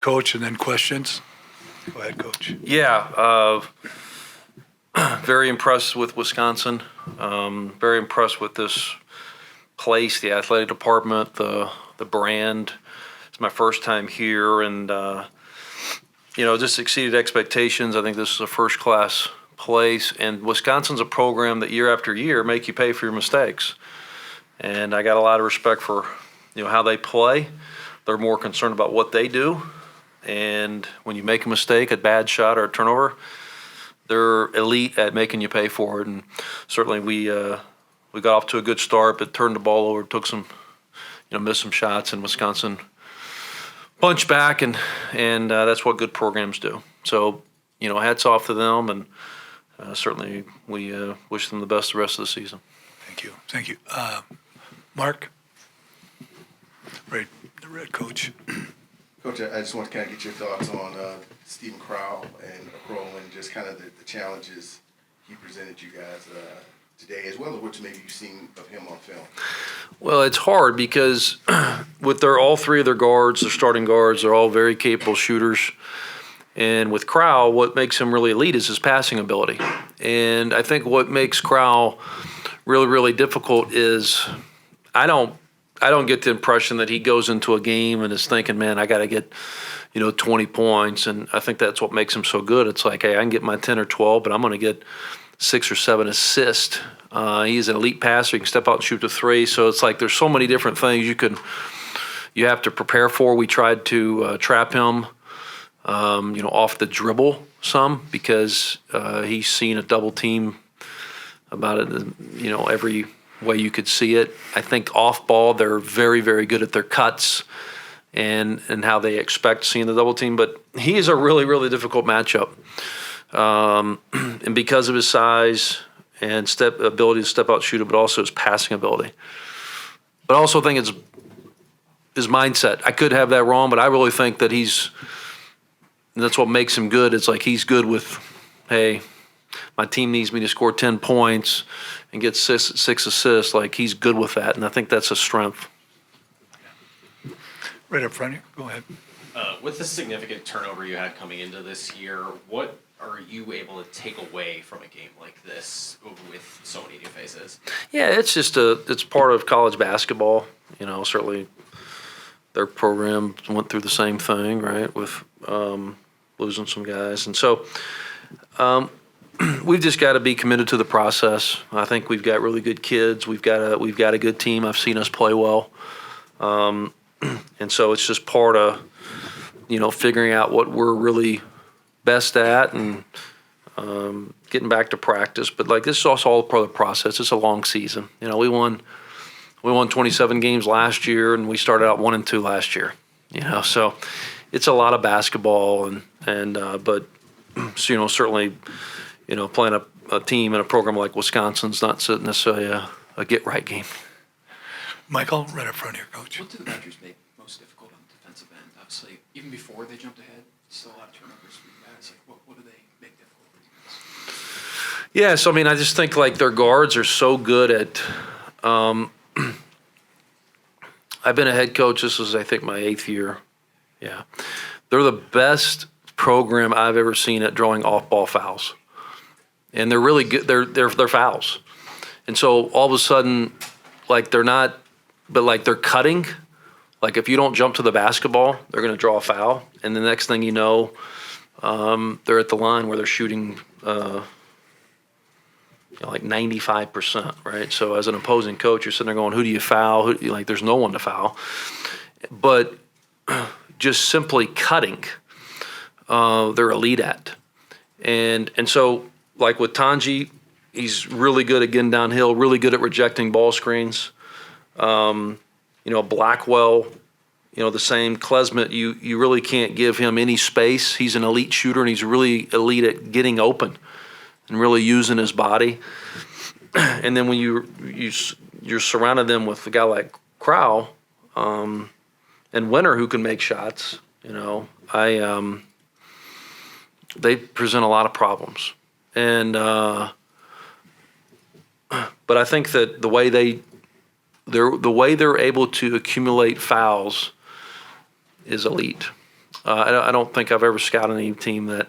Coach, and then questions. Go ahead, Coach. Yeah, very impressed with Wisconsin. Very impressed with this place, the athletic department, the brand. It's my first time here, and just exceeded expectations. I think this is a first-class place, and Wisconsin's a program that year after year make you pay for your mistakes. And I got a lot of respect for how they play. They're more concerned about what they do. And when you make a mistake, a bad shot or a turnover, they're elite at making you pay for it. And certainly we got off to a good start, but turned the ball over, took some, missed some shots, and Wisconsin punched back, and that's what good programs do. So, hats off to them, and certainly we wish them the best the rest of the season. Thank you. Mark? Right, the red coach. Coach, I just want to kind of get your thoughts on Stephen Crowell and just kind of the challenges he presented you guys today, as well as what maybe you've seen of him on film. Well, it's hard because with all three of their guards, their starting guards, they're all very capable shooters. And with Crowell, what makes him really elite is his passing ability. And I think what makes Crowell really, really difficult is I don't get the impression that he goes into a game and is thinking, man, I got to get, 20 points. And I think that's what makes him so good. It's like, hey, I can get my 10 or 12, but I'm going to get 6 or 7 assists. He's an elite passer. He can step out and shoot the three. So it's like there's so many different things you have to prepare for. We tried to trap him, off the dribble some because he's seen a double team about it, every way you could see it. I think off ball, they're very, very good at their cuts and how they expect seeing the double team. But he is a really, really difficult matchup. And because of his size and ability to step out, shoot it, but also his passing ability. But I also think it's his mindset. I could have that wrong, but I really think that that's what makes him good. It's like he's good with, hey, my team needs me to score 10 points and get six assists. Like, he's good with that, and I think that's a strength. Right up front here. Go ahead. With the significant turnover you had coming into this year, what are you able to take away from a game like this with so many new faces? Yeah, it's just it's part of college basketball. Certainly their program went through the same thing, right, with losing some guys. And so we've just got to be committed to the process. I think we've got really good kids. We've got a good team. I've seen us play well. And so it's just part of, figuring out what we're really best at and getting back to practice. But this is also all part of the process. It's a long season. We won 27 games last year, and we started out 1-2 last year. So it's a lot of basketball, but certainly, playing a team in a program like Wisconsin's not necessarily a get right game. Michael, right up front here, Coach. What do the Badgers make most difficult on the defensive end? Obviously, even before they jumped ahead, still a lot of turnovers for you guys. What do they make difficult for you guys? Yeah, so I just think their guards are so good at. I've been a head coach. This is, I think, my 8th year. Yeah, they're the best program I've ever seen at drawing off-ball fouls, and they're really good. They're fouls, and so all of a sudden, they're not. But they're cutting, if you don't jump to the basketball, they're going to draw a foul. And the next thing you know, they're at the line where they're shooting 95%, right? So as an opposing coach, you're sitting there going, who do you foul? There's no one to foul. But just simply cutting, they're elite at. And so with Tanji, he's really good at getting downhill, really good at rejecting ball screens. Blackwell, the same. Klesmit, you really can't give him any space. He's an elite shooter, and he's really elite at getting open and really using his body. And then when you're surrounded them with a guy like Crowell and Winter who can make shots, they present a lot of problems. And but I think that the way they're able to accumulate fouls is elite. I don't think I've ever scouted any team that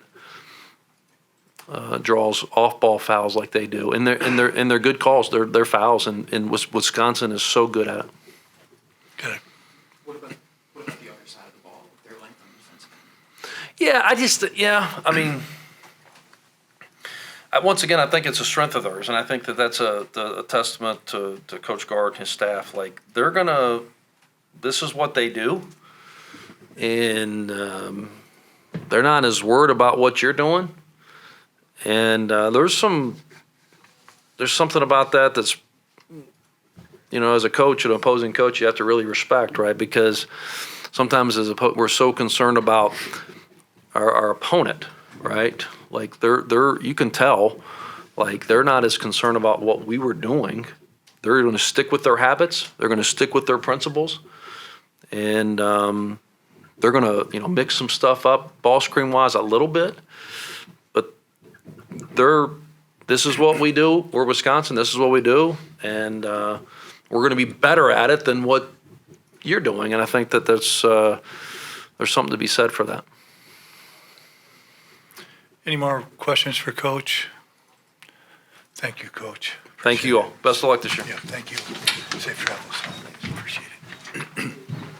draws off-ball fouls like they do, and they're good calls. They're fouls, and Wisconsin is so good at it. Got it. What about the other side of the ball, with their length on the defensive end? I mean, once again, I think it's a strength of theirs, and I think that's a testament to Coach Gard and his staff. Like, this is what they do, and they're not as worried about what you're doing. And there's something about that's, as a coach, an opposing coach, you have to really respect, right? Because sometimes we're so concerned about our opponent, right? Like you can tell, like they're not as concerned about what we were doing. They're going to stick with their habits. They're going to stick with their principles, and they're going to mix some stuff up ball screen wise a little bit. But this is what we do. We're Wisconsin. This is what we do, and we're going to be better at it than what you're doing. And I think that there's something to be said for that. Any more questions for Coach? Thank you, Coach. Thank you all. Best of luck this year. Yeah, thank you. Safe travels.